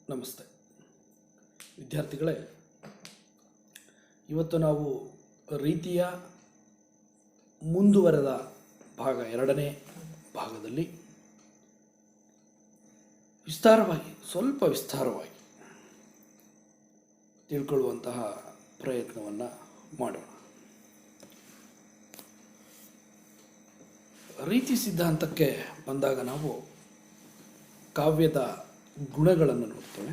ನಮಸ್ತೆ ವಿದ್ಯಾರ್ಥಿಗಳೇ, ಇವತ್ತು ನಾವು ರೀತಿಯ ಮುಂದುವರೆದ ಭಾಗ ಎರಡನೇ ಭಾಗದಲ್ಲಿ ಸ್ವಲ್ಪ ವಿಸ್ತಾರವಾಗಿ ತಿಳ್ಕೊಳ್ಳುವಂತಹ ಪ್ರಯತ್ನವನ್ನು ಮಾಡೋಣ. ರೀತಿ ಸಿದ್ಧಾಂತಕ್ಕೆ ಬಂದಾಗ ನಾವು ಕಾವ್ಯದ ಗುಣಗಳನ್ನು ನೋಡ್ತೇವೆ.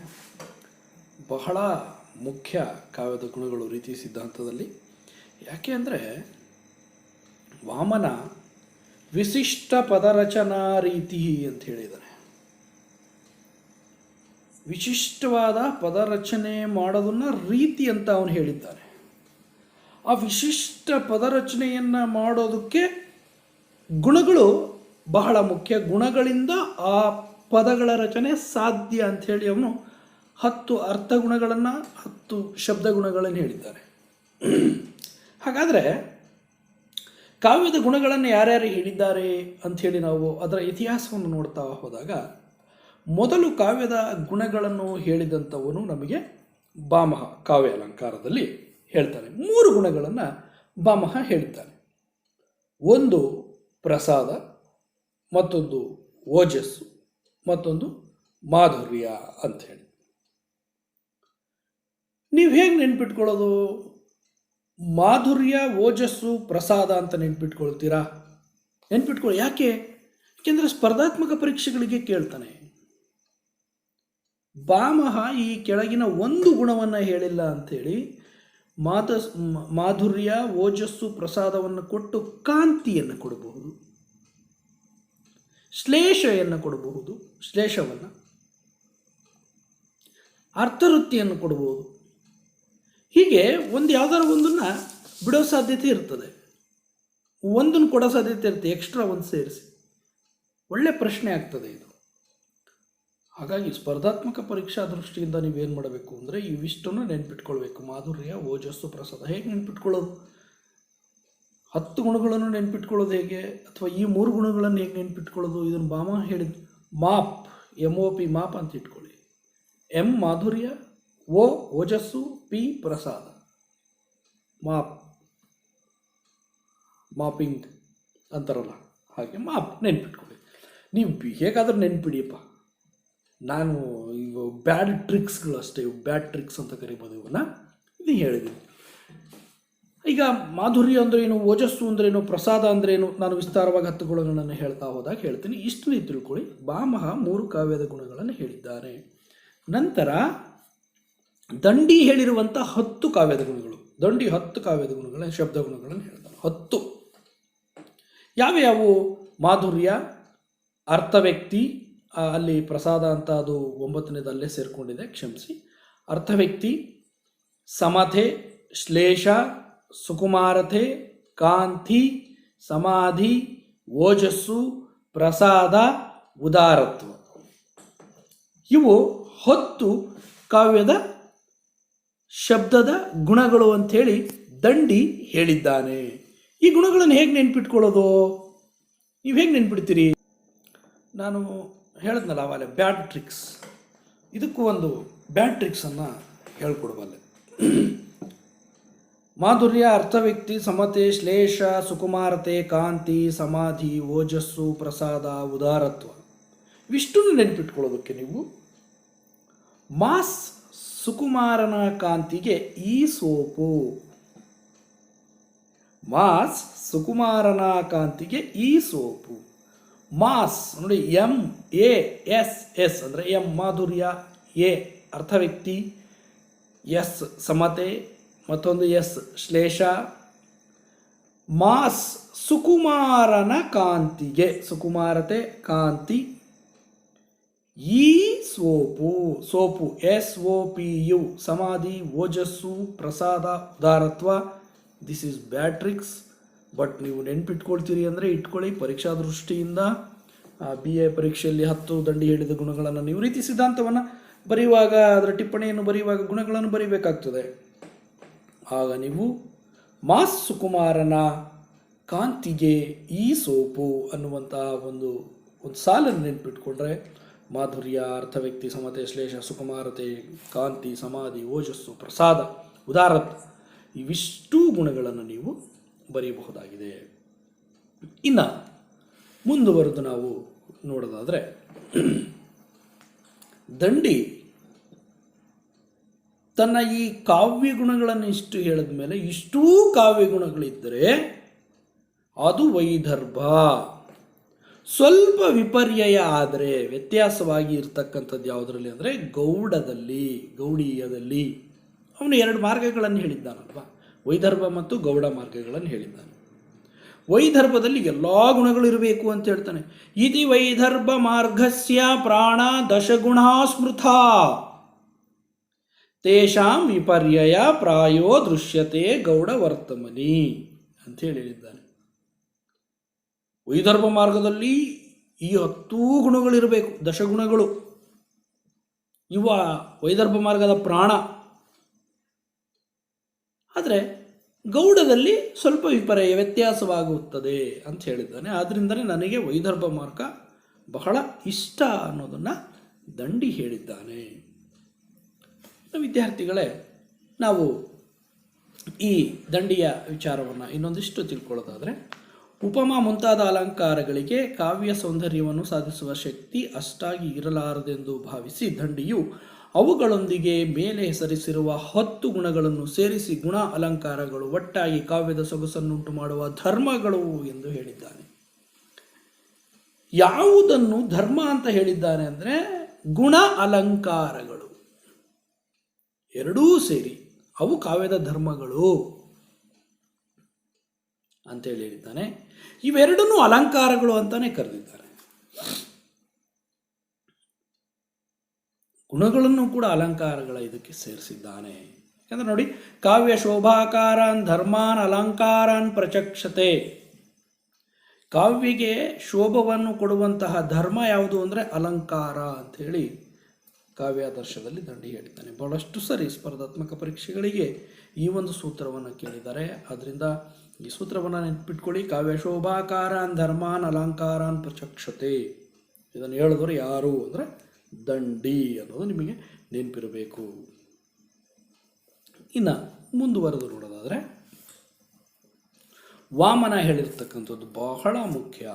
ಬಹಳ ಮುಖ್ಯ ಕಾವ್ಯದ ಗುಣಗಳು ರೀತಿ ಸಿದ್ಧಾಂತದಲ್ಲಿ. ಯಾಕೆ ಅಂದರೆ ವಾಮನ ವಿಶಿಷ್ಟ ಪದರಚನಾ ರೀತಿ ಅಂತ ಹೇಳಿದ್ದಾನೆ. ವಿಶಿಷ್ಟವಾದ ಪದರಚನೆ ಮಾಡೋದನ್ನು ರೀತಿ ಅಂತ ಅವನು ಹೇಳಿದ್ದಾನೆ. ಆ ವಿಶಿಷ್ಟ ಪದರಚನೆಯನ್ನು ಮಾಡೋದಕ್ಕೆ ಗುಣಗಳು ಬಹಳ ಮುಖ್ಯ. ಗುಣಗಳಿಂದ ಆ ಪದಗಳ ರಚನೆ ಸಾಧ್ಯ ಅಂಥೇಳಿ ಅವನು 10 ಅರ್ಥಗುಣಗಳನ್ನು 10 ಶಬ್ದಗುಣಗಳನ್ನು ಹೇಳಿದ್ದಾನೆ. ಹಾಗಾದರೆ ಕಾವ್ಯದ ಗುಣಗಳನ್ನು ಯಾರ್ಯಾರು ಹೇಳಿದ್ದಾರೆ ಅಂಥೇಳಿ ನಾವು ಅದರ ಇತಿಹಾಸವನ್ನು ನೋಡ್ತಾ ಹೋದಾಗ, ಮೊದಲು ಕಾವ್ಯದ ಗುಣಗಳನ್ನು ಹೇಳಿದಂಥವನು ನಮಗೆ ಭಾಮಹ ಕಾವ್ಯ ಅಲಂಕಾರದಲ್ಲಿ ಹೇಳ್ತಾನೆ. 3 ಗುಣಗಳನ್ನು ಭಾಮಹ ಹೇಳಿದ್ದಾನೆ. ಒಂದು ಪ್ರಸಾದ, ಮತ್ತೊಂದು ಓಜಸ್ಸು, ಮತ್ತೊಂದು ಮಾಧುರ್ಯ ಅಂಥೇಳಿ. ನೀವು ಹೇಗೆ ನೆನ್ಪಿಟ್ಕೊಳ್ಳೋದು? ಮಾಧುರ್ಯ, ಓಜಸ್ಸು, ಪ್ರಸಾದ ಅಂತ ನೆನ್ಪಿಟ್ಕೊಳ್ತೀರಾ? ನೆನ್ಪಿಟ್ಕೊಳ್ಳಿ. ಯಾಕೆ? ಏಕೆಂದರೆ ಸ್ಪರ್ಧಾತ್ಮಕ ಪರೀಕ್ಷೆಗಳಿಗೆ ಕೇಳ್ತಾನೆ. ಭಾಮಹ ಈ ಕೆಳಗಿನ ಒಂದು ಗುಣವನ್ನು ಹೇಳಿಲ್ಲ ಅಂಥೇಳಿ ಮಾಧುರ್ಯ, ಓಜಸ್ಸು, ಪ್ರಸಾದವನ್ನು ಕೊಟ್ಟು ಕಾಂತಿಯನ್ನು ಕೊಡಬಹುದು, ಶ್ಲೇಷವನ್ನು ಕೊಡಬಹುದು, ಶ್ಲೇಷವನ್ನು, ಅರ್ಥವೃತ್ತಿಯನ್ನು ಕೊಡಬಹುದು. ಹೀಗೆ ಯಾವ್ದಾರು ಒಂದನ್ನು ಬಿಡೋ ಸಾಧ್ಯತೆ ಇರ್ತದೆ, ಒಂದನ್ನು ಕೊಡೋ ಸಾಧ್ಯತೆ ಇರುತ್ತೆ, ಎಕ್ಸ್ಟ್ರಾ ಒಂದು ಸೇರಿಸಿ. ಒಳ್ಳೆ ಪ್ರಶ್ನೆ ಆಗ್ತದೆ ಇದು. ಹಾಗಾಗಿ ಸ್ಪರ್ಧಾತ್ಮಕ ಪರೀಕ್ಷಾ ದೃಷ್ಟಿಯಿಂದ ನೀವೇನು ಮಾಡಬೇಕು ಅಂದರೆ ಇವಿಷ್ಟನ್ನು ನೆನ್ಪಿಟ್ಕೊಳ್ಬೇಕು. ಮಾಧುರ್ಯ, ಓಜಸ್ಸು, ಪ್ರಸಾದ. ಹೇಗೆ ನೆನ್ಪಿಟ್ಕೊಳ್ಳೋದು? 10 ಗುಣಗಳನ್ನು ನೆನ್ಪಿಟ್ಕೊಳ್ಳೋದು ಹೇಗೆ? ಅಥವಾ ಈ 3 ಗುಣಗಳನ್ನು ಹೇಗೆ ನೆನ್ಪಿಟ್ಕೊಳ್ಳೋದು? ಇದನ್ನು ಭಾಮಹ ಹೇಳಿದ್ದು. ಮಾಪ್, MOP, ಮಾಪ್ ಅಂತ ಇಟ್ಕೊಳ್ಳಿ. M ಮಾಧುರ್ಯ, O ಓಜಸ್ಸು, P ಪ್ರಸಾದ. ಮಾಪ್, ಮಾಪಿಂಗ್ ಅಂತಾರಲ್ಲ, ಹಾಗೆ ಮಾಪ್ ನೆನ್ಪಿಟ್ಕೊಳ್ಳಿ. ನೀವು ಹೇಗಾದ್ರೂ ನೆನ್ಪಿಡಿಯಪ್ಪ. ನಾನು ಇವು ಬ್ಯಾಡ್ ಟ್ರಿಕ್ಸ್ಗಳು ಅಷ್ಟೇ, ಇವು ಬ್ಯಾಡ್ ಟ್ರಿಕ್ಸ್ ಅಂತ ಕರಿಬೋದು ಇವನ್ನ. ಇದು ಹೇಳಿದ್ದೀನಿ. ಈಗ ಮಾಧುರ್ಯ ಅಂದ್ರೇನು, ಓಜಸ್ಸು ಅಂದ್ರೇನು, ಪ್ರಸಾದ ಅಂದ್ರೇನು, ನಾನು ವಿಸ್ತಾರವಾಗಿ 10 ಗುಣಗಳನ್ನು ಹೇಳ್ತಾ ಹೋದಾಗ ಹೇಳ್ತೀನಿ. ಇಷ್ಟನ್ನು ತಿಳ್ಕೊಳ್ಳಿ. ಭಾಮಹ 3 ಕಾವ್ಯದ ಗುಣಗಳನ್ನು ಹೇಳಿದ್ದಾರೆ. ನಂತರ ದಂಡಿ ಹೇಳಿರುವಂಥ 10 ಕಾವ್ಯದ ಗುಣಗಳು. ದಂಡಿ 10 ಕಾವ್ಯದ ಗುಣಗಳ ಶಬ್ದ ಗುಣಗಳನ್ನು ಹೇಳ್ತಾರೆ. 10 ಯಾವ್ಯಾವು? ಮಾಧುರ್ಯ, ಅರ್ಥವ್ಯಕ್ತಿ, ಅಲ್ಲಿ ಪ್ರಸಾದ ಅಂತ ಅದು 9ನೇದಲ್ಲೇ ಸೇರಿಕೊಂಡಿದೆ, ಕ್ಷಮಿಸಿ. ಅರ್ಥವ್ಯಕ್ತಿ, ಸಮತೆ, ಶ್ಲೇಷ, ಸುಕುಮಾರತೆ, ಕಾಂತಿ, ಸಮಾಧಿ, ಓಜಸ್ಸು, ಪ್ರಸಾದ, ಉದಾರತ್ವ. ಇವು 10 ಕಾವ್ಯದ ಶಬ್ದದ ಗುಣಗಳು ಅಂಥೇಳಿ ದಂಡಿ ಹೇಳಿದ್ದಾನೆ. ಈ ಗುಣಗಳನ್ನು ಹೇಗೆ ನೆನ್ಪಿಟ್ಕೊಳ್ಳೋದು? ನೀವು ಹೇಗೆ ನೆನ್ಪಿಡ್ತೀರಿ? ನಾನು ಹೇಳಿದ್ನಲ್ಲ ಆವಾಗಲೇ, ಬ್ಯಾಡ್ ಟ್ರಿಕ್ಸ್. ಇದಕ್ಕೂ ಒಂದು ಬ್ಯಾಡ್ ಟ್ರಿಕ್ಸನ್ನು ಹೇಳ್ಕೊಡ್ಬಲ್ಲೆ. ಮಾಧುರ್ಯ, ಅರ್ಥವ್ಯಕ್ತಿ, ಸಮತೆ, ಶ್ಲೇಷ, ಸುಕುಮಾರತೆ, ಕಾಂತಿ, ಸಮಾಧಿ, ಓಜಸ್ಸು, ಪ್ರಸಾದ, ಉದಾರತ್ವ. ಇವಿಷ್ಟನ್ನು ನೆನ್ಪಿಟ್ಕೊಳ್ಳೋದಕ್ಕೆ ನೀವು ಮಾಸ್ ಸುಕುಮಾರನ ಕಾಂತಿಗೆ ಈ ಸೋಪು. ಮಾಸ್ ಸುಕುಮಾರನ ಕಾಂತಿಗೆ ಈ ಸೋಪು. ಮಾಸ್ ನೋಡಿ, MASS ಅಂದರೆ M ಮಾಧುರ್ಯ, A ಅರ್ಥವ್ಯಕ್ತಿ, S ಸಮತೆ, ಮತ್ತೊಂದು S ಶ್ಲೇಷ. ಮಾಸ್ ಸುಕುಮಾರನ ಕಾಂತಿಗೆ, ಸುಕುಮಾರತೆ, ಕಾಂತಿ, ಈ ಸೋಪು. Soap SOPU. ಸಮಾಧಿ, ಓಜಸ್ಸು, ಪ್ರಸಾದ, ಉದಾರತ್ವ. This is bad tricks. But ನೀವು ನೆನ್ಪಿಟ್ಕೊಳ್ತೀರಿ ಅಂದರೆ ಇಟ್ಕೊಳ್ಳಿ. ಪರೀಕ್ಷಾ ದೃಷ್ಟಿಯಿಂದ BA ಪರೀಕ್ಷೆಯಲ್ಲಿ 10 ದಂಡಿ ಹೇಳಿದ ಗುಣಗಳನ್ನು ನೀವು ರೀತಿ ಸಿದ್ಧಾಂತವನ್ನು ಬರೆಯುವಾಗ, ಅದರ ಟಿಪ್ಪಣಿಯನ್ನು ಬರೆಯುವಾಗ ಗುಣಗಳನ್ನು ಬರೀಬೇಕಾಗ್ತದೆ. ಆಗ ನೀವು ಮಾಸ್ ಸುಕುಮಾರನ ಕಾಂತಿಗೆ ಈ ಸೋಪು ಅನ್ನುವಂಥ ಒಂದು ಸಾಲನ್ನು ನೆನ್ಪಿಟ್ಕೊಂಡ್ರೆ ಮಾಧುರ್ಯ, ಅರ್ಥವ್ಯಕ್ತಿ, ಸಮತೆ, ಶ್ಲೇಷ, ಸುಕುಮಾರತೆ, ಕಾಂತಿ, ಸಮಾಧಿ, ಓಜಸ್ಸು, ಪ್ರಸಾದ, ಉದಾರತ್ವ, ಇವಿಷ್ಟೂ ಗುಣಗಳನ್ನು ನೀವು ಬರೆಯಬಹುದಾಗಿದೆ. ಇನ್ನು ಮುಂದುವರೆದು ನಾವು ನೋಡೋದಾದರೆ, ದಂಡಿ ತನ್ನ ಈ ಕಾವ್ಯ ಗುಣಗಳನ್ನು ಇಷ್ಟು ಹೇಳಿದ ಮೇಲೆ ಇಷ್ಟೂ ಕಾವ್ಯ ಗುಣಗಳಿದ್ದರೆ ಅದು ವೈದರ್ಭ. ಸ್ವಲ್ಪ ವಿಪರ್ಯಯ ಆದರೆ, ವ್ಯತ್ಯಾಸವಾಗಿ ಇರ್ತಕ್ಕಂಥದ್ದು ಯಾವುದರಲ್ಲಿ ಅಂದರೆ ಗೌಡದಲ್ಲಿ, ಗೌಡೀಯದಲ್ಲಿ. ಅವನು 2 ಮಾರ್ಗಗಳನ್ನು ಹೇಳಿದ್ದಾನಲ್ವ, ವೈದರ್ಭ ಮತ್ತು ಗೌಡ ಮಾರ್ಗಗಳನ್ನು ಹೇಳಿದ್ದಾನೆ. ವೈದರ್ಭದಲ್ಲಿ ಎಲ್ಲ ಗುಣಗಳಿರಬೇಕು ಅಂತ ಹೇಳ್ತಾನೆ. ಇತಿ ವೈದರ್ಭ ಮಾರ್ಗಸ್ಯ ಪ್ರಾಣ ದಶಗುಣ ಸ್ಮೃತ ತೇಷಾಂ ವಿಪರ್ಯಯ ಪ್ರಾಯೋ ದೃಶ್ಯತೆ ಗೌಡ ವರ್ತಮನಿ ಅಂತ ಹೇಳಿದ್ದಾನೆ. ವೈದರ್ಭ ಮಾರ್ಗದಲ್ಲಿ ಈ 10 ಗುಣಗಳಿರಬೇಕು, ದಶಗುಣಗಳು. ಇವ ವೈದರ್ಭ ಮಾರ್ಗದ ಪ್ರಾಣ. ಆದರೆ ಗೌಡದಲ್ಲಿ ಸ್ವಲ್ಪ ವಿಪರ್ಯಯ, ವ್ಯತ್ಯಾಸವಾಗುತ್ತದೆ ಅಂತ ಹೇಳಿದ್ದಾನೆ. ಆದ್ದರಿಂದಲೇ ನನಗೆ ವೈದರ್ಭ ಮಾರ್ಗ ಬಹಳ ಇಷ್ಟ ಅನ್ನೋದನ್ನು ದಂಡಿ ಹೇಳಿದ್ದಾನೆ. ವಿದ್ಯಾರ್ಥಿಗಳೇ, ನಾವು ಈ ದಂಡಿಯ ವಿಚಾರವನ್ನು ಇನ್ನೊಂದಿಷ್ಟು ತಿಳ್ಕೊಳ್ಳೋದಾದರೆ, ಉಪಮಾ ಮುಂತಾದ ಅಲಂಕಾರಗಳಿಗೆ ಕಾವ್ಯ ಸೌಂದರ್ಯವನ್ನು ಸಾಧಿಸುವ ಶಕ್ತಿ ಅಷ್ಟಾಗಿ ಇರಲಾರದೆಂದು ಭಾವಿಸಿ ದಂಡಿಯು ಅವುಗಳೊಂದಿಗೆ ಮೇಲೆ ಹೆಸರಿಸಿರುವ 10 ಗುಣಗಳನ್ನು ಸೇರಿಸಿ ಗುಣ ಅಲಂಕಾರಗಳು ಒಟ್ಟಾಗಿ ಕಾವ್ಯದ ಸೊಗಸನ್ನುಂಟು ಮಾಡುವ ಧರ್ಮಗಳು ಎಂದು ಹೇಳಿದ್ದಾನೆ. ಯಾವುದನ್ನು ಧರ್ಮ ಅಂತ ಹೇಳಿದ್ದಾನೆ ಅಂದರೆ ಗುಣ ಅಲಂಕಾರಗಳು ಎರಡೂ ಸೇರಿ ಅವು ಕಾವ್ಯದ ಧರ್ಮಗಳು ಅಂತೇಳಿ ಹೇಳಿದ್ದಾನೆ. ಇವೆರಡನ್ನೂ ಅಲಂಕಾರಗಳು ಅಂತಾನೆ ಕರೆದಿದ್ದಾರೆ. ಗುಣಗಳನ್ನು ಕೂಡ ಅಲಂಕಾರಗಳ ಇದಕ್ಕೆ ಸೇರಿಸಿದ್ದಾನೆ. ಯಾಕಂದ್ರೆ ನೋಡಿ, ಕಾವ್ಯ ಶೋಭಾಕಾರಾನ್ ಧರ್ಮಾನ್ ಅಲಂಕಾರಾನ್ ಪ್ರಚಕ್ಷತೆ. ಕಾವ್ಯಗೆ ಶೋಭವನ್ನು ಕೊಡುವಂತಹ ಧರ್ಮ ಯಾವುದು ಅಂದರೆ ಅಲಂಕಾರ ಅಂಥೇಳಿ ಕಾವ್ಯಾದರ್ಶದಲ್ಲಿ ದಂಡಿ ಹೇಳಿದ್ದಾನೆ. ಬಹಳಷ್ಟು ಸರಿ ಸ್ಪರ್ಧಾತ್ಮಕ ಪರೀಕ್ಷೆಗಳಿಗೆ ಈ ಒಂದು ಸೂತ್ರವನ್ನು ಕೇಳಿದ್ದಾರೆ. ಆದ್ದರಿಂದ ಈ ಸೂತ್ರವನ್ನು ನೆನಪಿಟ್ಕೊಳ್ಳಿ. ಕಾವ್ಯ ಶೋಭಾಕಾರಾನ್ ಧರ್ಮಾನ್ ಅಲಂಕಾರಾನ್ ಪ್ರಚಕ್ಷತೆ. ಇದನ್ನು ಹೇಳಿದವರು ಯಾರು ಅಂದರೆ ದಂಡಿ ಅನ್ನೋದು ನಿಮಗೆ ನೆನಪಿರಬೇಕು. ಇನ್ನು ಮುಂದುವರೆದು ನೋಡೋದಾದರೆ, ವಾಮನ ಹೇಳಿರ್ತಕ್ಕಂಥದ್ದು ಬಹಳ ಮುಖ್ಯ.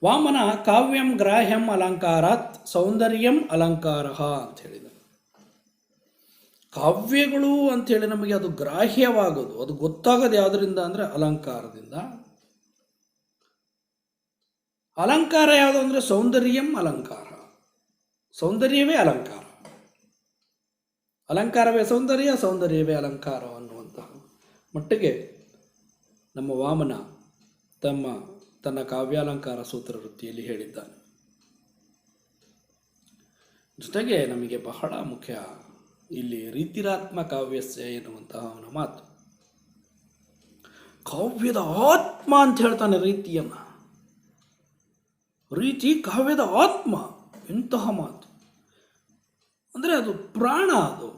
ವಾಮನ ಕಾವ್ಯಂ ಗ್ರಾಹ್ಯಂ ಅಲಂಕಾರಾತ್ ಸೌಂದರ್ಯಂ ಅಲಂಕಾರ ಅಂತ ಹೇಳಿದ. ಕಾವ್ಯಗಳು ಅಂಥೇಳಿ ನಮಗೆ ಅದು ಗ್ರಾಹ್ಯವಾಗೋದು, ಅದು ಗೊತ್ತಾಗೋದು ಯಾವುದರಿಂದ ಅಂದರೆ ಅಲಂಕಾರದಿಂದ. ಅಲಂಕಾರ ಯಾವುದು ಅಂದರೆ ಸೌಂದರ್ಯಂ ಅಲಂಕಾರ. ಸೌಂದರ್ಯವೇ ಅಲಂಕಾರ, ಅಲಂಕಾರವೇ ಸೌಂದರ್ಯ, ಸೌಂದರ್ಯವೇ ಅಲಂಕಾರ ಅನ್ನುವಂತಹ ಮಟ್ಟಿಗೆ ನಮ್ಮ ವಾಮನ ತನ್ನ ಕಾವ್ಯಾಲಂಕಾರ ಸೂತ್ರ ವೃತ್ತಿಯಲ್ಲಿ ಹೇಳಿದ್ದಾನೆ. ಜೊತೆಗೆ ನಮಗೆ ಬಹಳ ಮುಖ್ಯ ಇಲ್ಲಿ ರೀತಿರಾತ್ಮ ಕಾವ್ಯಸ್ಯ ಎನ್ನುವಂತಹ ಅವನ ಮಾತು. ಕಾವ್ಯದ ಆತ್ಮ ಅಂತ ಹೇಳ್ತಾನೆ ರೀತಿಯನ್ನ. ರೀತಿ ಕಾವ್ಯದ ಆತ್ಮ. ಇಂತಹ ಮಾತು ಅಂದರೆ ಅದು ಪ್ರಾಣ. ಅದು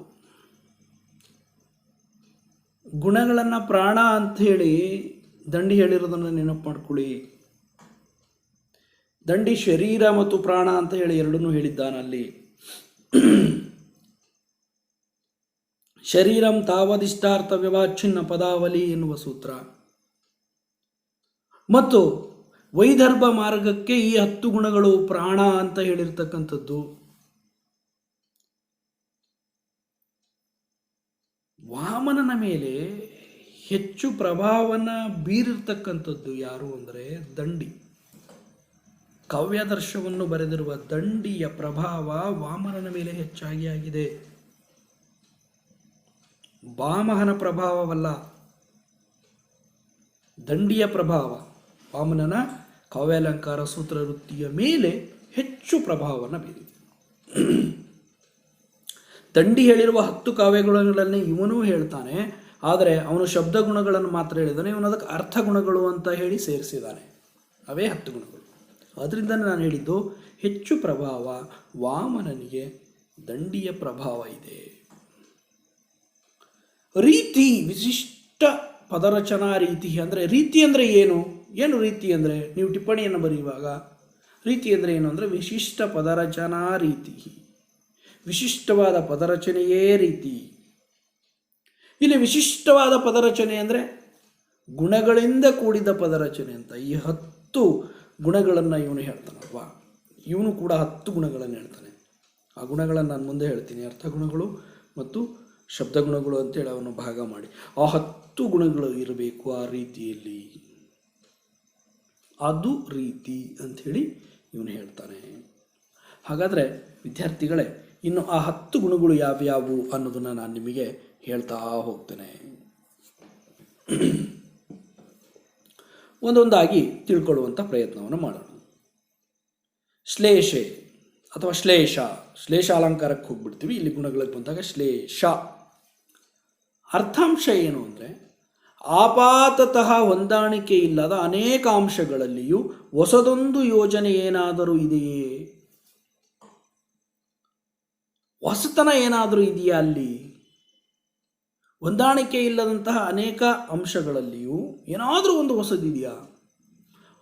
ಗುಣಗಳನ್ನು ಪ್ರಾಣ ಅಂಥೇಳಿ ದಂಡಿ ಹೇಳಿರೋದನ್ನು ನೆನಪು ಮಾಡ್ಕೊಳ್ಳಿ. ದಂಡಿ ಶರೀರ ಮತ್ತು ಪ್ರಾಣ ಅಂತ ಹೇಳಿ ಎರಡನ್ನೂ ಹೇಳಿದ್ದಾನೆ ಅಲ್ಲಿ. ಶರೀರಂ ತಾವದಿಷ್ಟಾರ್ಥ ವ್ಯವಾಚ್ಛಿನ್ನ ಪದಾವಲಿ ಎನ್ನುವ ಸೂತ್ರ ಮತ್ತು ವೈದರ್ಭ ಮಾರ್ಗಕ್ಕೆ ಈ 10 ಗುಣಗಳು ಪ್ರಾಣ ಅಂತ ಹೇಳಿರ್ತಕ್ಕಂಥದ್ದು. ವಾಮನನ ಮೇಲೆ ಹೆಚ್ಚು ಪ್ರಭಾವನ ಬೀರಿರ್ತಕ್ಕಂಥದ್ದು ಯಾರು ಅಂದರೆ ದಂಡಿ. ಕಾವ್ಯಾದರ್ಶವನ್ನು ಬರೆದಿರುವ ದಂಡಿಯ ಪ್ರಭಾವ ವಾಮನನ ಮೇಲೆ ಹೆಚ್ಚಾಗಿ ಆಗಿದೆ. ವಾಮಹನ ಪ್ರಭಾವವಲ್ಲ, ದಂಡಿಯ ಪ್ರಭಾವ ವಾಮನನ ಕಾವ್ಯಾಲಂಕಾರ ಸೂತ್ರ ವೃತ್ತಿಯ ಮೇಲೆ ಹೆಚ್ಚು ಪ್ರಭಾವವನ್ನು ಬೀರಿದೆ. ದಂಡಿ ಹೇಳಿರುವ 10 ಕಾವ್ಯಗುಣಗಳನ್ನೇ ಇವನೂ ಹೇಳ್ತಾನೆ. ಆದರೆ ಅವನು ಶಬ್ದ ಗುಣಗಳನ್ನು ಮಾತ್ರ ಹೇಳಿದ್ದಾನೆ, ಇವನು ಅದಕ್ಕೆ ಅರ್ಥ ಗುಣಗಳು ಅಂತ ಹೇಳಿ ಸೇರಿಸಿದ್ದಾನೆ. ಅವೇ 10 ಗುಣಗಳು. ಅದರಿಂದ ನಾನು ಹೇಳಿದ್ದು ಹೆಚ್ಚು ಪ್ರಭಾವ ವಾಮನನಿಗೆ ದಂಡಿಯ ಪ್ರಭಾವ ಇದೆ. ರೀತಿ, ವಿಶಿಷ್ಟ ಪದರಚನಾ ರೀತಿ ಅಂದರೆ ರೀತಿ ಅಂದರೆ ಏನು ರೀತಿ ಅಂದರೆ ನೀವು ಟಿಪ್ಪಣಿಯನ್ನು ಬರೆಯುವಾಗ ರೀತಿ ಅಂದರೆ ಏನು ಅಂದರೆ ವಿಶಿಷ್ಟ ಪದರಚನಾ ರೀತಿ, ವಿಶಿಷ್ಟವಾದ ಪದರಚನೆಯೇ ರೀತಿ. ಇಲ್ಲಿ ವಿಶಿಷ್ಟವಾದ ಪದರಚನೆ ಅಂದರೆ ಗುಣಗಳಿಂದ ಕೂಡಿದ ಪದರಚನೆ ಅಂತ. ಈ 10 ಗುಣಗಳನ್ನು ಇವನು ಹೇಳ್ತಾನಲ್ವಾ, ಇವನು ಕೂಡ 10 ಗುಣಗಳನ್ನು ಹೇಳ್ತಾನೆ. ಆ ಗುಣಗಳನ್ನು ನಾನು ಮುಂದೆ ಹೇಳ್ತೀನಿ, ಅರ್ಥಗುಣಗಳು ಮತ್ತು ಶಬ್ದಗುಣಗಳು ಅಂತೇಳಿ ಅವನು ಭಾಗ ಮಾಡಿ. ಆ 10 ಗುಣಗಳು ಇರಬೇಕು ಆ ರೀತಿಯಲ್ಲಿ, ಅದು ರೀತಿ ಅಂಥೇಳಿ ಇವನು ಹೇಳ್ತಾನೆ. ಹಾಗಾದರೆ ವಿದ್ಯಾರ್ಥಿಗಳೇ, ಇನ್ನು ಆ 10 ಗುಣಗಳು ಯಾವ್ಯಾವು ಅನ್ನೋದನ್ನು ನಾನು ನಿಮಗೆ ಹೇಳ್ತಾ ಹೋಗ್ತೇನೆ. ಒಂದೊಂದಾಗಿ ತಿಳ್ಕೊಳ್ಳುವಂಥ ಪ್ರಯತ್ನವನ್ನು ಮಾಡೋಣ. ಶ್ಲೇಷೆ ಅಥವಾ ಶ್ಲೇಷ, ಶ್ಲೇಷ ಅಲಂಕಾರಕ್ಕೆ ಹೋಗ್ಬಿಡ್ತೀವಿ. ಇಲ್ಲಿ ಗುಣಗಳಿಗೆ ಬಂದಾಗ ಶ್ಲೇಷ ಅರ್ಥಾಂಶ ಏನು ಅಂದರೆ ಆಪಾತತಃ ಹೊಂದಾಣಿಕೆ ಇಲ್ಲದ ಅನೇಕ ಅಂಶಗಳಲ್ಲಿಯೂ ಹೊಸದೊಂದು ಯೋಜನೆ ಏನಾದರೂ ಇದೆಯೇ, ಹೊಸತನ ಏನಾದರೂ ಇದೆಯಾ, ಅಲ್ಲಿ ಹೊಂದಾಣಿಕೆ ಇಲ್ಲದಂತಹ ಅನೇಕ ಅಂಶಗಳಲ್ಲಿಯೂ ಏನಾದರೂ ಒಂದು ಹೊಸದಿದೆಯಾ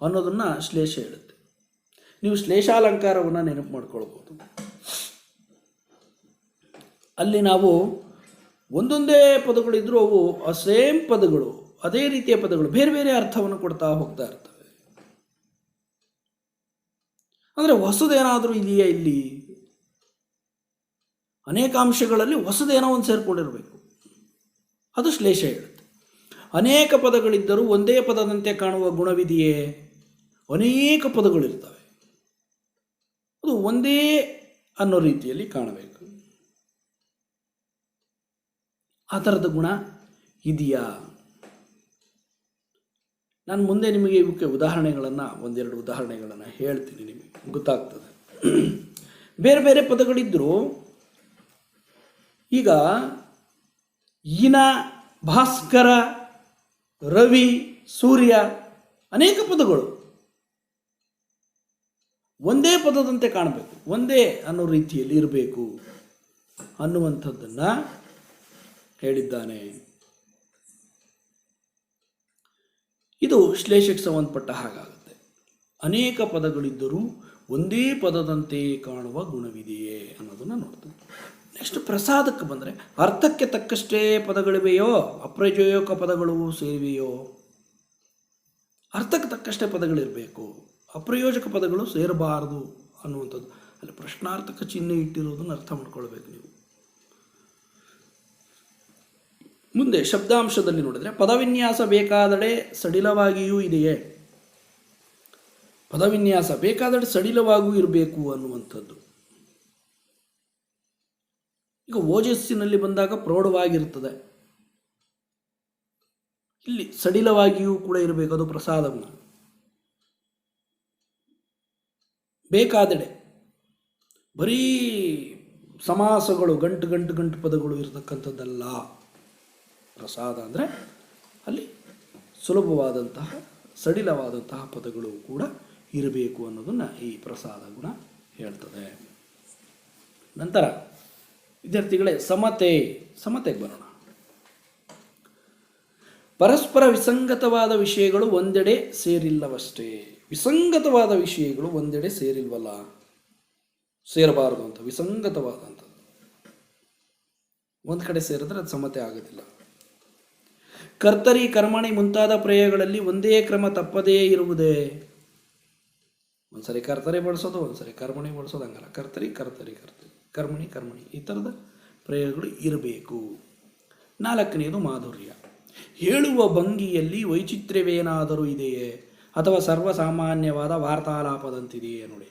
ಅನ್ನೋದನ್ನು ಶ್ಲೇಷ ಹೇಳುತ್ತೆ. ನೀವು ಶ್ಲೇಷಾಲಂಕಾರವನ್ನು ನೆನಪು ಮಾಡ್ಕೊಳ್ಬೋದು. ಅಲ್ಲಿ ನಾವು ಒಂದೊಂದೇ ಪದಗಳಿದ್ರೂ ಅವು ಸೇಮ್ ಪದಗಳು, ಅದೇ ರೀತಿಯ ಪದಗಳು ಬೇರೆ ಬೇರೆ ಅರ್ಥವನ್ನು ಕೊಡ್ತಾ ಹೋಗ್ತಾ ಇರ್ತವೆ. ಅಂದರೆ ಹೊಸದೇನಾದರೂ ಇದೆಯಾ ಇಲ್ಲಿ, ಅನೇಕ ಅಂಶಗಳಲ್ಲಿ ಹೊಸದೇನೋ ಒಂದು ಸೇರಿಕೊಂಡಿರಬೇಕು, ಅದು ಶ್ಲೇಷ ಹೇಳುತ್ತೆ. ಅನೇಕ ಪದಗಳಿದ್ದರೂ ಒಂದೇ ಪದದಂತೆ ಕಾಣುವ ಗುಣವಿದೆಯೇ, ಅನೇಕ ಪದಗಳಿರ್ತವೆ, ಅದು ಒಂದೇ ಅನ್ನೋ ರೀತಿಯಲ್ಲಿ ಕಾಣಬೇಕು. ಆ ಥರದ ಗುಣ ಇದೆಯಾ? ನಾನು ಮುಂದೆ ನಿಮಗೆ ಇವಕ್ಕೆ ಉದಾಹರಣೆಗಳನ್ನು, ಒಂದೆರಡು ಉದಾಹರಣೆಗಳನ್ನು ಹೇಳ್ತೀನಿ, ನಿಮಗೆ ಗೊತ್ತಾಗ್ತದೆ. ಬೇರೆ ಬೇರೆ ಪದಗಳಿದ್ದರೂ ಈಗ ಈನ, ಭಾಸ್ಕರ, ರವಿ, ಸೂರ್ಯ ಅನೇಕ ಪದಗಳು ಒಂದೇ ಪದದಂತೆ ಕಾಣಬೇಕು, ಒಂದೇ ಅನ್ನೋ ರೀತಿಯಲ್ಲಿ ಇರಬೇಕು ಅನ್ನುವಂಥದ್ದನ್ನು ಹೇಳಿದ್ದಾನೆ. ಇದು ಶ್ಲೇಷಕ್ಕೆ ಸಂಬಂಧಪಟ್ಟ ಹಾಗಾಗುತ್ತೆ. ಅನೇಕ ಪದಗಳಿದ್ದರೂ ಒಂದೇ ಪದದಂತೆ ಕಾಣುವ ಗುಣವಿದೆಯೇ ಅನ್ನೋದನ್ನು ನೋಡ್ತೇವೆ. ನೆಕ್ಸ್ಟ್ ಪ್ರಸಾದಕ್ಕೆ ಬಂದರೆ ಅರ್ಥಕ್ಕೆ ತಕ್ಕಷ್ಟೇ ಪದಗಳಿವೆಯೋ, ಅಪ್ರಯೋಜಕ ಪದಗಳು ಸೇರಿವೆಯೋ. ಅರ್ಥಕ್ಕೆ ತಕ್ಕಷ್ಟೇ ಪದಗಳಿರಬೇಕು, ಅಪ್ರಯೋಜಕ ಪದಗಳು ಸೇರಬಾರದು ಅನ್ನುವಂಥದ್ದು. ಅಲ್ಲಿ ಪ್ರಶ್ನಾರ್ಥಕ ಚಿಹ್ನೆ ಇಟ್ಟಿರೋದನ್ನು ಅರ್ಥ ಮಾಡ್ಕೊಳ್ಬೇಕು ನೀವು. ಮುಂದೆ ಶಬ್ದಾಂಶದಲ್ಲಿ ನೋಡಿದರೆ ಪದವಿನ್ಯಾಸ ಬೇಕಾದಡೆ ಸಡಿಲವಾಗಿಯೂ ಇದೆಯೇ. ಪದವಿನ್ಯಾಸ ಬೇಕಾದಡೆ ಸಡಿಲವಾಗೂ ಇರಬೇಕು ಅನ್ನುವಂಥದ್ದು. ಈಗ ಓಜಸ್ಸಿನಲ್ಲಿ ಬಂದಾಗ ಪ್ರೌಢವಾಗಿರ್ತದೆ, ಇಲ್ಲಿ ಸಡಿಲವಾಗಿಯೂ ಕೂಡ ಇರಬೇಕು, ಅದು ಪ್ರಸಾದಗುಣ. ಬೇಕಾದೆಡೆ ಬರೀ ಸಮಾಸಗಳು, ಗಂಟು ಗಂಟು ಗಂಟು ಪದಗಳು ಇರತಕ್ಕಂಥದ್ದಲ್ಲ. ಪ್ರಸಾದ ಅಂದರೆ ಅಲ್ಲಿ ಸುಲಭವಾದಂತಹ ಸಡಿಲವಾದಂತಹ ಪದಗಳು ಕೂಡ ಇರಬೇಕು ಅನ್ನೋದನ್ನು ಈ ಪ್ರಸಾದ ಗುಣ ಹೇಳ್ತದೆ. ನಂತರ ವಿದ್ಯಾರ್ಥಿಗಳೇ ಸಮತೆಗೆ ಬರೋಣ. ಪರಸ್ಪರ ವಿಸಂಗತವಾದ ವಿಷಯಗಳು ಒಂದೆಡೆ ಸೇರಿಲ್ಲವಷ್ಟೇ. ವಿಸಂಗತವಾದ ವಿಷಯಗಳು ಒಂದೆಡೆ ಸೇರಿಲ್ವಲ್ಲ, ಸೇರಬಾರದು ಅಂತ. ವಿಸಂಗತವಾದಂಥದ್ದು ಒಂದು ಕಡೆ ಸೇರಿದ್ರೆ ಅದು ಸಮತೆ ಆಗೋದಿಲ್ಲ. ಕರ್ತರಿ, ಕರ್ಮಣಿ ಮುಂತಾದ ಪ್ರಯೋಗಗಳಲ್ಲಿ ಒಂದೇ ಕ್ರಮ ತಪ್ಪದೇ ಇರುವುದೇ. ಒಂದ್ಸರಿ ಕರ್ತರಿ ಬಳಸೋದು, ಒಂದ್ಸರಿ ಕರ್ಮಣಿ ಬಳಸೋದು, ಹಂಗಲ್ಲ. ಕರ್ತರಿ ಕರ್ತರಿ ಕರ್ತರಿ, ಕರ್ಮಣಿ ಕರ್ಮಣಿ, ಈ ಥರದ ಪ್ರಯೋಗಗಳು ಇರಬೇಕು. 4ನೇದು ಮಾಧುರ್ಯ. ಹೇಳುವ ಭಂಗಿಯಲ್ಲಿ ವೈಚಿತ್ರ್ಯವೇನಾದರೂ ಇದೆಯೇ, ಅಥವಾ ಸರ್ವಸಾಮಾನ್ಯವಾದ ವಾರ್ತಾಲಾಪದಂತಿದೆಯೇ ನೋಡಿ.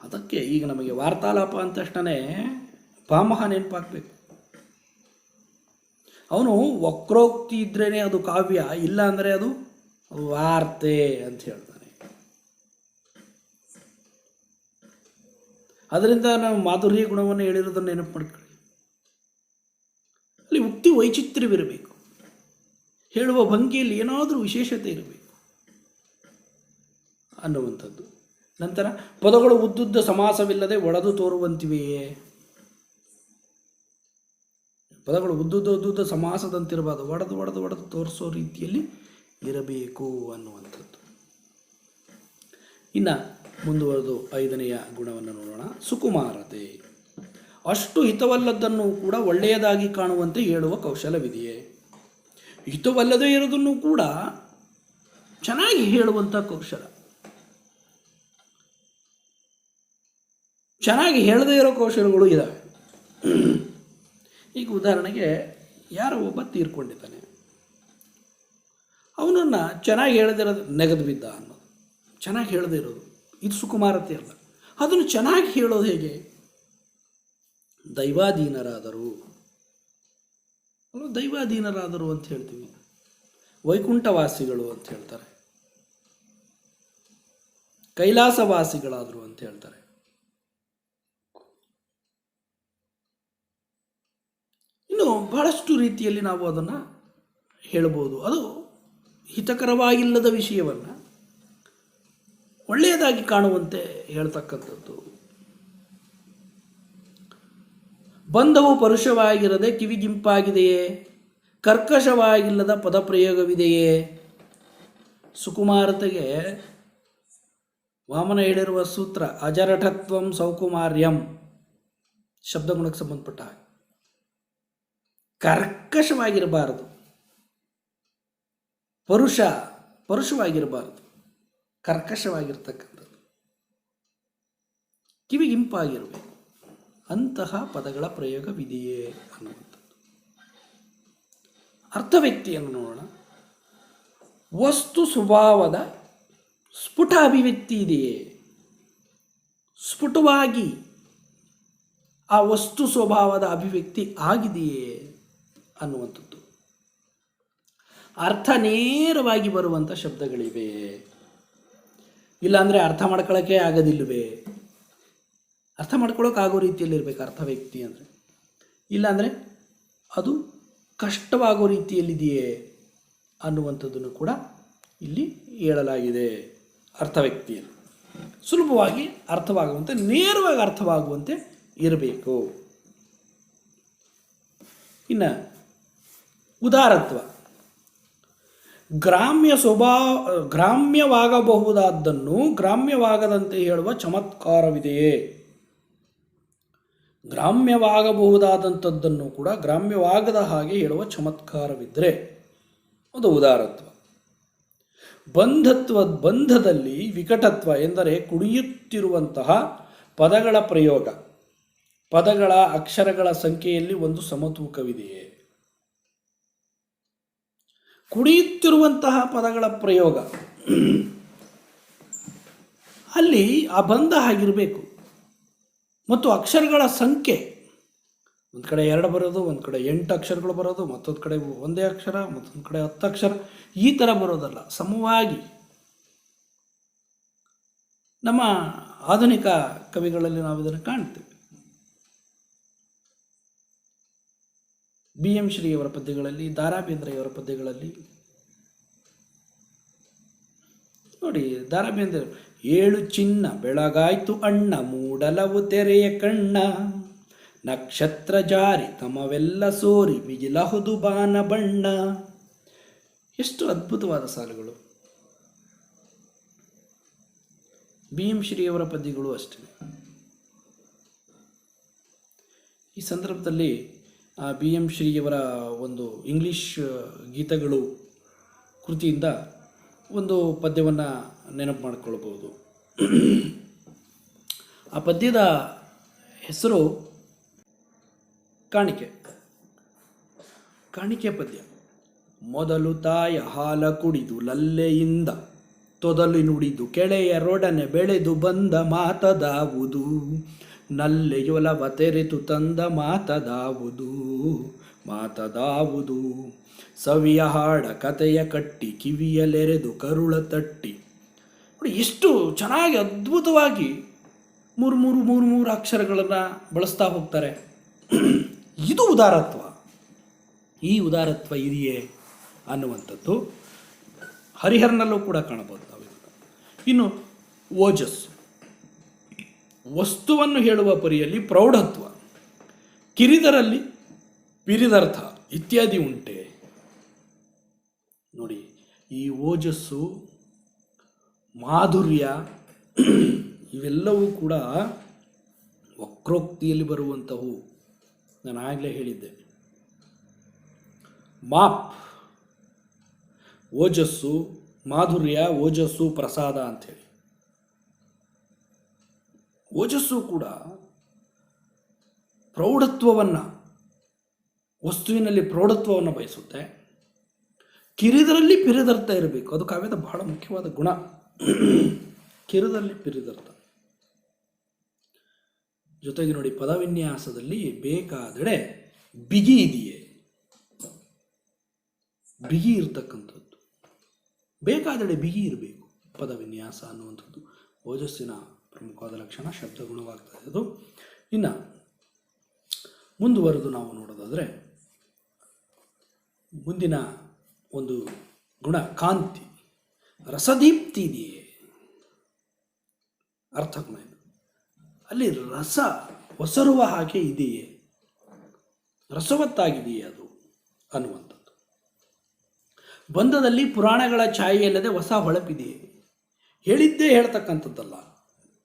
ಅದಕ್ಕೆ ಈಗ ನಮಗೆ ವಾರ್ತಾಲಾಪ ಅಂದ ತಕ್ಷಣ ಪಾಮಹ ನೆನಪಾಗಬೇಕು. ಅವನು ವಕ್ರೋಕ್ತಿ ಇದ್ರೇ ಅದು ಕಾವ್ಯ, ಇಲ್ಲ ಅಂದರೆ ಅದು ವಾರ್ತೆ ಅಂತ ಹೇಳ್ತಾನೆ. ಅದರಿಂದ ನಾವು ಮಾಧುರ್ಯ ಗುಣವನ್ನು ಹೇಳಿರೋದನ್ನು ನೆನಪು ಮಾಡ್ಕೊಳ್ಳಿ. ಅಲ್ಲಿ ಉಕ್ತಿ ವೈಚಿತ್ರ್ಯವಿರಬೇಕು, ಹೇಳುವ ಭಂಗಿಯಲ್ಲಿ ಏನಾದರೂ ವಿಶೇಷತೆ ಇರಬೇಕು ಅನ್ನುವಂಥದ್ದು. ನಂತರ ಪದಗಳು ಉದ್ದುದ್ದ ಸಮಾಸವಿಲ್ಲದೆ ಒಡೆದು ತೋರುವಂತಿವೆಯೇ. ಪದಗಳು ಉದ್ದುದ್ದ ಸಮಾಸದಂತಿರಬಾರ್ದು, ಒಡೆದು ತೋರಿಸೋ ರೀತಿಯಲ್ಲಿ ಇರಬೇಕು ಅನ್ನುವಂಥದ್ದು. ಇನ್ನು ಮುಂದುವರೆದು 5ನೆಯ ಗುಣವನ್ನು ನೋಡೋಣ. ಸುಕುಮಾರತೆ. ಅಷ್ಟು ಹಿತವಲ್ಲದನ್ನು ಕೂಡ ಒಳ್ಳೆಯದಾಗಿ ಕಾಣುವಂತೆ ಹೇಳುವ ಕೌಶಲವಿದೆಯೇ. ಹಿತವಲ್ಲದೇ ಇರೋದನ್ನು ಕೂಡ ಚೆನ್ನಾಗಿ ಹೇಳುವಂಥ ಕೌಶಲ. ಚೆನ್ನಾಗಿ ಹೇಳದೇ ಇರೋ ಕೌಶಲಗಳು ಇದ್ದಾವೆ. ಈಗ ಉದಾಹರಣೆಗೆ ಯಾರೋ ಒಬ್ಬ ತೀರ್ಕೊಂಡಿದ್ದಾನೆ, ಅವನನ್ನು ಚೆನ್ನಾಗಿ ಹೇಳದಿರೋದು ನೆಗೆದು ಬಿದ್ದ ಅನ್ನೋದು, ಚೆನ್ನಾಗಿ ಹೇಳದೇ ಇರೋದು ಇದು ಸುಕುಮಾರತೆ ಅಲ್ಲ. ಅದನ್ನು ಚೆನ್ನಾಗಿ ಹೇಳೋದು ಹೇಗೆ? ದೈವಾಧೀನರಾದರು ದೈವಾಧೀನರಾದರು ಅಂತ ಹೇಳ್ತೀವಿ, ವೈಕುಂಠವಾಸಿಗಳು ಅಂತ ಹೇಳ್ತಾರೆ, ಕೈಲಾಸವಾಸಿಗಳಾದರು ಅಂತ ಹೇಳ್ತಾರೆ. ಇನ್ನು ಬಹಳಷ್ಟು ರೀತಿಯಲ್ಲಿ ನಾವು ಅದನ್ನು ಹೇಳ್ಬೋದು. ಅದು ಹಿತಕರವಾಗಿಲ್ಲದ ವಿಷಯವನ್ನು ಒಳ್ಳೆಯದಾಗಿ ಕಾಣುವಂತೆ ಹೇಳ್ತಕ್ಕಂಥದ್ದು. ಬಂಧವು ಪರುಷವಾಗಿರದೆ ಕಿವಿಗಿಂಪಾಗಿದೆಯೇ, ಕರ್ಕಶವಾಗಿಲ್ಲದ ಪದಪ್ರಯೋಗವಿದೆಯೇ. ಸುಕುಮಾರತೆಗೆ ವಾಮನ ಹೇಳಿರುವ ಸೂತ್ರ ಅಜರಠತ್ವಂ ಸೌಕುಮಾರ್ಯಂ, ಶಬ್ದಗುಣಕ್ಕೆ ಸಂಬಂಧಪಟ್ಟ ಹಾಗೆ. ಕರ್ಕಶವಾಗಿರಬಾರದು, ಪರುಷವಾಗಿರಬಾರದು, ಕರ್ಕಶವಾಗಿರ್ತಕ್ಕಂಥದ್ದು, ಕಿವಿಗಿಂಪಾಗಿರಬೇಕು. ಅಂತಹ ಪದಗಳ ಪ್ರಯೋಗವಿದೆಯೇ ಅನ್ನುವಂಥದ್ದು. ಅರ್ಥವ್ಯಕ್ತಿಯನ್ನು ನೋಡೋಣ. ವಸ್ತು ಸ್ವಭಾವದ ಸ್ಫುಟ ಅಭಿವ್ಯಕ್ತಿ ಇದೆಯೇ. ಸ್ಫುಟವಾಗಿ ಆ ವಸ್ತು ಸ್ವಭಾವದ ಅಭಿವ್ಯಕ್ತಿ ಆಗಿದೆಯೇ ಅನ್ನುವಂಥದ್ದು. ಅರ್ಥ ನೇರವಾಗಿ ಬರುವಂಥ ಶಬ್ದಗಳಿವೆ, ಇಲ್ಲಾಂದರೆ ಅರ್ಥ ಮಾಡ್ಕೊಳ್ಳೋಕ್ಕೆ ಆಗೋದಿಲ್ಲವೇ. ಅರ್ಥ ಮಾಡ್ಕೊಳ್ಳೋಕ್ಕಾಗೋ ರೀತಿಯಲ್ಲಿರಬೇಕು ಅರ್ಥವ್ಯಕ್ತಿ ಅಂದರೆ. ಇಲ್ಲಾಂದರೆ ಅದು ಕಷ್ಟವಾಗೋ ರೀತಿಯಲ್ಲಿದೆಯೇ ಅನ್ನುವಂಥದ್ದನ್ನು ಕೂಡ ಇಲ್ಲಿ ಹೇಳಲಾಗಿದೆ. ಅರ್ಥವ್ಯಕ್ತಿಯನ್ನು ಸುಲಭವಾಗಿ ಅರ್ಥವಾಗುವಂತೆ, ನೇರವಾಗಿ ಅರ್ಥವಾಗುವಂತೆ ಇರಬೇಕು. ಇನ್ನು ಉದಾರತ್ವ. ಗ್ರಾಮ್ಯವಾಗಬಹುದಾದ್ದನ್ನು ಗ್ರಾಮ್ಯವಾಗದಂತೆ ಹೇಳುವ ಚಮತ್ಕಾರವಿದೆಯೇ. ಗ್ರಾಮ್ಯವಾಗಬಹುದಾದಂಥದ್ದನ್ನು ಕೂಡ ಗ್ರಾಮ್ಯವಾಗದ ಹಾಗೆ ಹೇಳುವ ಚಮತ್ಕಾರವಿದ್ದರೆ ಅದು ಉದಾರತ್ವ. ಬಂಧದಲ್ಲಿ ವಿಕಟತ್ವ ಎಂದರೆ ಕುಡಿಯುತ್ತಿರುವಂತಹ ಪದಗಳ ಪ್ರಯೋಗ, ಪದಗಳ ಅಕ್ಷರಗಳ ಸಂಖ್ಯೆಯಲ್ಲಿ ಒಂದು ಸಮತೂಕವಿದೆಯೇ. ಕುಡಿಯುತ್ತಿರುವಂತಹ ಪದಗಳ ಪ್ರಯೋಗ ಅಲ್ಲಿ ಆ ಬಂಧ ಆಗಿರಬೇಕು. ಮತ್ತು ಅಕ್ಷರಗಳ ಸಂಖ್ಯೆ, ಒಂದು ಕಡೆ 2 ಬರೋದು, ಒಂದು ಕಡೆ 8 ಅಕ್ಷರಗಳು ಬರೋದು, ಮತ್ತೊಂದು ಕಡೆ 1 ಅಕ್ಷರ, ಮತ್ತೊಂದು ಕಡೆ 10 ಅಕ್ಷರ, ಈ ಥರ ಬರೋದಲ್ಲ. ಸಮವಾಗಿ ನಮ್ಮ ಆಧುನಿಕ ಕವಿಗಳಲ್ಲಿ ನಾವು ಇದನ್ನು ಕಾಣ್ತೇವೆ. BM ಶ್ರೀಯವರ ಪದ್ಯಗಳಲ್ಲಿ, ದ ರಾ ಬೇಂದ್ರೆಯವರ ಪದ್ಯಗಳಲ್ಲಿ ನೋಡಿ. ದ ರಾ ಬೇಂದ್ರೆ, ಏಳು ಚಿನ್ನ ಬೆಳಗಾಯ್ತು ಅಣ್ಣ, ಮೂಡಲವು ತೆರೆಯ ಕಣ್ಣ, ನಕ್ಷತ್ರ ಜಾರಿ ತಮವೆಲ್ಲ ಸೋರಿ, ಮಿಗಿಲಹುದು ಬಾನ ಬಣ್ಣ. ಎಷ್ಟು ಅದ್ಭುತವಾದ ಸಾಲುಗಳು. BM ಶ್ರೀಯವರ ಪದ್ಯಗಳು ಅಷ್ಟೇ. ಈ ಸಂದರ್ಭದಲ್ಲಿ BM ಶ್ರೀಯವರ ಒಂದು ಇಂಗ್ಲಿಷ್ ಗೀತಗಳು ಕೃತಿಯಿಂದ ಒಂದು ಪದ್ಯವನ್ನು ನೆನಪು ಮಾಡಿಕೊಳ್ಬೋದು. ಆ ಪದ್ಯದ ಹೆಸರು ಕಾಣಿಕೆ. ಕಾಣಿಕೆ ಪದ್ಯ. ಮೊದಲು ತಾಯ ಹಾಲ ಕುಡಿದು ಲಲ್ಲೆಯಿಂದ ತೊದಲು ನುಡಿದು ಕೆಳೆಯರೊಡನೆ ಬೆಳೆದು ಬಂದ ಮಾತದಾವುದು, ನಲ್ಲೆಯೊಲವ ತೆರೆತು ತಂದ ಮಾತದಾವುದು. ಸವಿಯ ಹಾಡ ಕತೆಯ ಕಟ್ಟಿ ಕಿವಿಯಲೆರೆದು ಕರುಳ ತಟ್ಟಿ. ನೋಡಿ ಎಷ್ಟು ಚೆನ್ನಾಗಿ ಅದ್ಭುತವಾಗಿ ಮೂರು ಅಕ್ಷರಗಳನ್ನು ಬಳಸ್ತಾ ಹೋಗ್ತಾರೆ. ಇದು ಉದಾರತ್ವ. ಈ ಉದಾರತ್ವ ಇದೆಯೇ ಅನ್ನುವಂಥದ್ದು ಹರಿಹರನಲ್ಲೂ ಕೂಡ ಕಾಣಬಹುದು ನಾವು. ಇನ್ನು ಓಜಸ್ಸು, ವಸ್ತುವನ್ನು ಹೇಳುವ ಪರಿಯಲ್ಲಿ ಪ್ರೌಢತ್ವ, ಕಿರಿದರಲ್ಲಿ ಪಿರಿದರ್ಥ ಇತ್ಯಾದಿ ಉಂಟೆ. ನೋಡಿ, ಈ ಓಜಸ್ಸು, ಮಾಧುರ್ಯ, ಇವೆಲ್ಲವೂ ಕೂಡ ವಕ್ರೋಕ್ತಿಯಲ್ಲಿ ಬರುವಂಥವು. ನಾನು ಆಗಲೇ ಹೇಳಿದ್ದೆ, ಮಾಪ್ ಓಜಸ್ಸು, ಮಾಧುರ್ಯ, ಓಜಸ್ಸು, ಪ್ರಸಾದ ಅಂಥೇಳಿ. ಓಜಸ್ಸು ಕೂಡ ಪ್ರೌಢತ್ವವನ್ನು, ವಸ್ತುವಿನಲ್ಲಿ ಪ್ರೌಢತ್ವವನ್ನು ಬಯಸುತ್ತೆ. ಕಿರಿದರಲ್ಲಿ ಪಿರಿದರ್ಥ ಇರಬೇಕು, ಅದು ಕಾವ್ಯದ ಬಹಳ ಮುಖ್ಯವಾದ ಗುಣ. ಕಿರಿದಲ್ಲಿ ಪಿರಿದರ್ಥ. ಜೊತೆಗೆ ನೋಡಿ, ಪದವಿನ್ಯಾಸದಲ್ಲಿ ಬೇಕಾದೆಡೆ ಬಿಗಿ ಇದೆಯೇ, ಬಿಗಿ ಇರ್ತಕ್ಕಂಥದ್ದು. ಬೇಕಾದೆಡೆ ಬಿಗಿ ಇರಬೇಕು ಪದವಿನ್ಯಾಸ ಅನ್ನುವಂಥದ್ದು ಓಜಸ್ಸಿನ ಪ್ರಮುಖವಾದ ಲಕ್ಷಣ, ಶಬ್ದ ಗುಣವಾಗ್ತದೆ ಅದು. ಇನ್ನು ಮುಂದುವರೆದು ನಾವು ನೋಡೋದಾದರೆ ಮುಂದಿನ ಒಂದು ಗುಣ ಕಾಂತಿ, ರಸದೀಪ್ತಿ ಇದೆಯೇ, ಅರ್ಥಗುಣ ಇದು. ಅಲ್ಲಿ ರಸ ಒಸರುವ ಹಾಗೆ ಇದೆಯೇ, ರಸವತ್ತಾಗಿದೆಯೇ ಅದು ಅನ್ನುವಂಥದ್ದು. ಬಂಧದಲ್ಲಿ ಪುರಾಣಗಳ ಛಾಯೆಯಲ್ಲದೆ ಹೊಸ ಹೊಳಪಿದೆಯೇ, ಹೇಳಿದ್ದೇ ಹೇಳ್ತಕ್ಕಂಥದ್ದಲ್ಲ,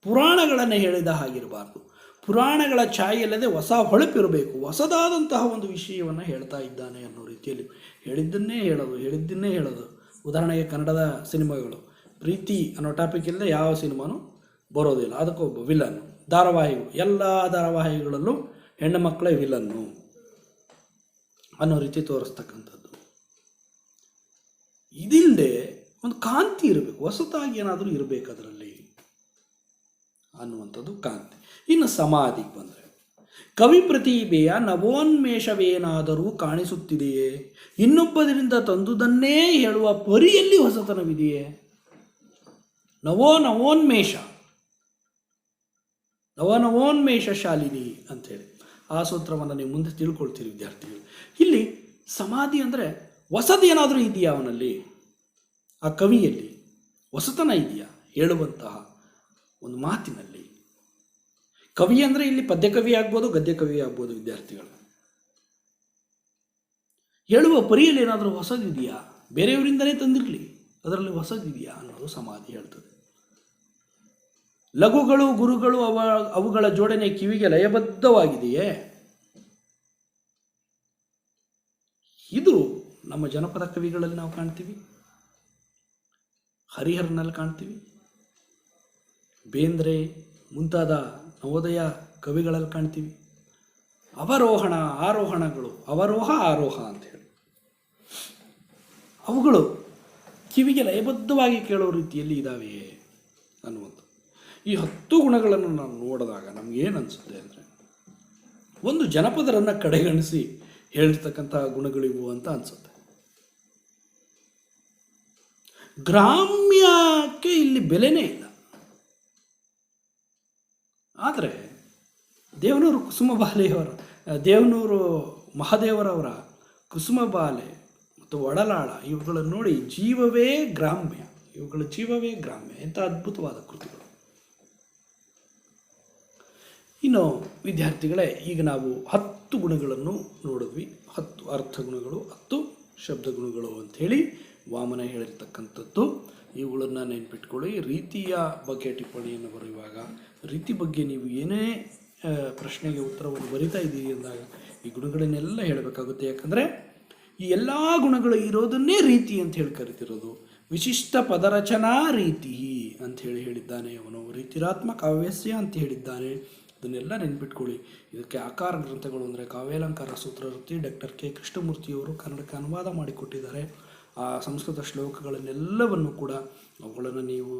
ಪುರಾಣಗಳನ್ನು ಹೇಳಿದ ಹಾಗಿರಬಾರ್ದು. ಪುರಾಣಗಳ ಛಾಯೆಯಲ್ಲದೆ ಹೊಸ ಹೊಳಪಿರಬೇಕು, ಹೊಸದಾದಂತಹ ಒಂದು ವಿಷಯವನ್ನು ಹೇಳ್ತಾ ಇದ್ದಾನೆ ಅನ್ನೋ ರೀತಿಯಲ್ಲಿ ಹೇಳಿದ್ದನ್ನೇ ಹೇಳೋದು. ಉದಾಹರಣೆಗೆ ಕನ್ನಡದ ಸಿನಿಮಾಗಳು, ಪ್ರೀತಿ ಅನ್ನೋ ಟಾಪಿಕ್ ಇಲ್ಲದೆ ಯಾವ ಸಿನಿಮಾನು ಬರೋದಿಲ್ಲ, ಅದಕ್ಕೊಬ್ಬ ವಿಲನ್ನು. ಧಾರಾವಾಹಿಗಳು, ಎಲ್ಲ ಧಾರಾವಾಹಿಗಳಲ್ಲೂ ಹೆಣ್ಣು ಮಕ್ಕಳೇ ವಿಲನ್ನು ಅನ್ನೋ ರೀತಿ ತೋರಿಸ್ತಕ್ಕಂಥದ್ದು. ಇದಿಲ್ಲದೆ ಒಂದು ಕಾಂತಿ ಇರಬೇಕು, ಹೊಸತಾಗಿ ಏನಾದರೂ ಇರಬೇಕು ಅದರಲ್ಲಿ ಅನ್ನುವಂಥದ್ದು ಕಾಂತಿ. ಇನ್ನು ಸಮಾಧಿಗೆ ಬಂದರೆ, ಕವಿ ಪ್ರತಿಭೆಯ ನವೋನ್ಮೇಷವೇನಾದರೂ ಕಾಣಿಸುತ್ತಿದೆಯೇ, ಇನ್ನೊಬ್ಬರಿಂದ ತಂದುದನ್ನೇ ಹೇಳುವ ಪರಿಯಲ್ಲಿ ಹೊಸತನವಿದೆಯೇ. ನವೋನ್ಮೇಷ ಶಾಲಿನಿ ಅಂಥೇಳಿ ಆ ಸೂತ್ರವನ್ನು ನೀವು ಮುಂದೆ ತಿಳ್ಕೊಳ್ತೀರಿ ವಿದ್ಯಾರ್ಥಿಗಳು. ಇಲ್ಲಿ ಸಮಾಧಿ ಅಂದರೆ ಹೊಸದು ಏನಾದರೂ ಇದೆಯಾ ಅವನಲ್ಲಿ, ಆ ಕವಿಯಲ್ಲಿ ಹೊಸತನ ಇದೆಯಾ ಹೇಳುವಂತಹ ಒಂದು ಮಾತಿನಲ್ಲಿ. ಕವಿ ಅಂದರೆ ಇಲ್ಲಿ ಪದ್ಯ ಕವಿ ಆಗ್ಬೋದು, ಗದ್ಯ ಕವಿ ಆಗ್ಬೋದು ವಿದ್ಯಾರ್ಥಿಗಳು. ಹೇಳುವ ಪರಿಯಲ್ಲಿ ಏನಾದರೂ ಹೊಸದಿದೆಯಾ, ಬೇರೆಯವರಿಂದಲೇ ತಂದಿರಲಿ ಅದರಲ್ಲಿ ಹೊಸದಿದೆಯಾ ಅನ್ನೋದು ಸಮಾಧಿ ಹೇಳ್ತದೆ. ಲಘುಗಳು ಗುರುಗಳು ಅವುಗಳ ಜೋಡಣೆ ಕಿವಿಗೆ ಲಯಬದ್ಧವಾಗಿದೆಯೇ. ಇದು ನಮ್ಮ ಜನಪದ ಕವಿಗಳಲ್ಲಿ ನಾವು ಕಾಣ್ತೀವಿ, ಹರಿಹರನಲ್ಲಿ ಕಾಣ್ತೀವಿ, ಬೇಂದ್ರೆ ಮುಂತಾದ ನವೋದಯ ಕವಿಗಳಲ್ಲಿ ಕಾಣ್ತೀವಿ. ಅವರೋಹಣ ಆರೋಹಣಗಳು, ಅವರೋಹ ಆರೋಹ ಅಂಥೇಳಿ ಅವುಗಳು ಕಿವಿಗೆ ಲಯಬದ್ಧವಾಗಿ ಕೇಳೋ ರೀತಿಯಲ್ಲಿ ಇದ್ದಾವೆಯೇ ಅನ್ನುವಂಥದ್ದು. ಈ 10 ಗುಣಗಳನ್ನು ನಾವು ನೋಡಿದಾಗ ನಮಗೇನು ಅನಿಸುತ್ತೆ ಅಂದರೆ, ಒಂದು ಜನಪದರನ್ನು ಕಡೆಗಣಿಸಿ ಹೇಳಿರ್ತಕ್ಕಂಥ ಗುಣಗಳಿವು ಅಂತ ಅನಿಸುತ್ತೆ. ಗ್ರಾಮ್ಯಕ್ಕೆ ಇಲ್ಲಿ ಬೆಲೆನೇ ಇಲ್ಲ. ಆದರೆ ದೇವನೂರು ಮಹಾದೇವರವರ ಕುಸುಮಬಾಲೆ ಮತ್ತು ಒಡಲಾಳ ಇವುಗಳನ್ನು ನೋಡಿ ಜೀವವೇ ಗ್ರಾಮ್ಯ, ಇವುಗಳ ಜೀವವೇ ಗ್ರಾಮ್ಯ. ಎಂಥ ಅದ್ಭುತವಾದ ಕೃತಿಗಳು. ಇನ್ನು ವಿದ್ಯಾರ್ಥಿಗಳೇ, ಈಗ ನಾವು 10 ಗುಣಗಳನ್ನು ನೋಡಿದ್ವಿ. 10 ಅರ್ಥಗುಣಗಳು, 10 ಶಬ್ದಗುಣಗಳು ಅಂಥೇಳಿ ವಾಮನ ಹೇಳಿರ್ತಕ್ಕಂಥದ್ದು. ಇವುಗಳನ್ನು ನೆನ್ಪಿಟ್ಕೊಳ್ಳಿ. ರೀತಿಯ ಬಗ್ಗೆ ಟಿಪ್ಪಣಿಯನ್ನು ಬರೆಯುವಾಗ ರೀತಿ ಬಗ್ಗೆ ನೀವು ಏನೇ ಪ್ರಶ್ನೆಗೆ ಉತ್ತರವನ್ನು ಬರಿತಾ ಇದ್ದೀರಿ ಅಂದಾಗ ಈ ಗುಣಗಳನ್ನೆಲ್ಲ ಹೇಳಬೇಕಾಗುತ್ತೆ. ಯಾಕಂದರೆ ಈ ಎಲ್ಲ ಗುಣಗಳು ಇರೋದನ್ನೇ ರೀತಿ ಅಂತ ಹೇಳಿ ಕರಿತಿರೋದು. ವಿಶಿಷ್ಟ ಪದರಚನಾ ರೀತಿ ಅಂಥೇಳಿ ಹೇಳಿದ್ದಾನೆ ಅವನು. ರೀತಿರಾತ್ಮ ಕಾವ್ಯಸ್ಯ ಅಂತ ಹೇಳಿದ್ದಾನೆ. ಇದನ್ನೆಲ್ಲ ನೆನ್ಪಿಟ್ಕೊಳ್ಳಿ. ಇದಕ್ಕೆ ಆಕಾರ ಗ್ರಂಥಗಳು ಅಂದರೆ ಕಾವ್ಯಾಲಂಕಾರ ಸೂತ್ರವೃತ್ತಿ ಡಾಕ್ಟರ್ ಕೆ ಕೃಷ್ಣಮೂರ್ತಿಯವರು ಕನ್ನಡಕ್ಕೆ ಅನುವಾದ ಮಾಡಿಕೊಟ್ಟಿದ್ದಾರೆ. ಆ ಸಂಸ್ಕೃತ ಶ್ಲೋಕಗಳನ್ನೆಲ್ಲವನ್ನು ಕೂಡ ಅವುಗಳನ್ನು ನೀವು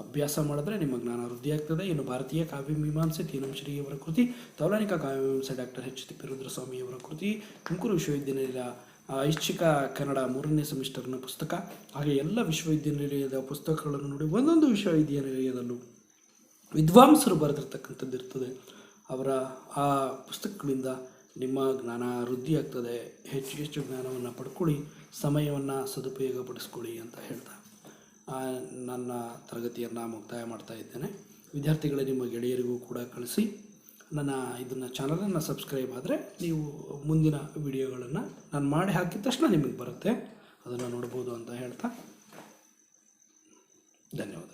ಅಭ್ಯಾಸ ಮಾಡಿದ್ರೆ ನಿಮ್ಮ ಜ್ಞಾನ ವೃದ್ಧಿಯಾಗ್ತದೆ. ಇನ್ನು ಭಾರತೀಯ ಕಾವ್ಯಮೀಮಾಂಸೆ ತೀನಂ ಶ್ರೀಯವರ ಕೃತಿ, ತೌಲನಿಕ ಕಾವ್ಯಮೀಮಾಂಸೆ ಡಾಕ್ಟರ್ ಎಚ್ ತಿಪ್ಪೇರುದ್ರಸ್ವಾಮಿಯವರ ಕೃತಿ, ತುಮಕೂರು ವಿಶ್ವವಿದ್ಯಾನಿಲಯ ಐಚ್ಛಿಕ ಕನ್ನಡ 3ನೇ ಸೆಮಿಸ್ಟರ್ನ ಪುಸ್ತಕ, ಹಾಗೆ ಎಲ್ಲ ವಿಶ್ವವಿದ್ಯಾನಿಲಯದ ಪುಸ್ತಕಗಳನ್ನು ನೋಡಿ ಒಂದೊಂದು ವಿಶ್ವವಿದ್ಯಾನಿಲಯದಲ್ಲೂ ವಿದ್ವಾಂಸರು ಬರೆದಿರ್ತಕ್ಕಂಥದ್ದು ಇರ್ತದೆ. ಅವರ ಆ ಪುಸ್ತಕಗಳಿಂದ ನಿಮ್ಮ ಜ್ಞಾನ ವೃದ್ಧಿಯಾಗ್ತದೆ. ಹೆಚ್ಚು ಹೆಚ್ಚು ಜ್ಞಾನವನ್ನು ಪಡ್ಕೊಳ್ಳಿ, ಸಮಯವನ್ನು ಸದುಪಯೋಗಪಡಿಸ್ಕೊಳ್ಳಿ ಅಂತ ಹೇಳ್ತಾ ನನ್ನ ತರಗತಿಯನ್ನು ಮುಕ್ತಾಯ ಮಾಡ್ತಾ ಇದ್ದೇನೆ. ವಿದ್ಯಾರ್ಥಿಗಳೇ, ನಿಮ್ಮ ಗೆಳೆಯರಿಗೂ ಕೂಡ ಕಳಿಸಿ. ಇದನ್ನು ಚಾನಲನ್ನು ಸಬ್ಸ್ಕ್ರೈಬ್ ಆದರೆ ನೀವು ಮುಂದಿನ ವಿಡಿಯೋಗಳನ್ನು ನಾನು ಮಾಡಿ ಹಾಕಿದ ತಕ್ಷಣ ನಿಮಗೆ ಬರುತ್ತೆ, ಅದನ್ನು ನೋಡ್ಬೋದು ಅಂತ ಹೇಳ್ತಾ ಧನ್ಯವಾದ.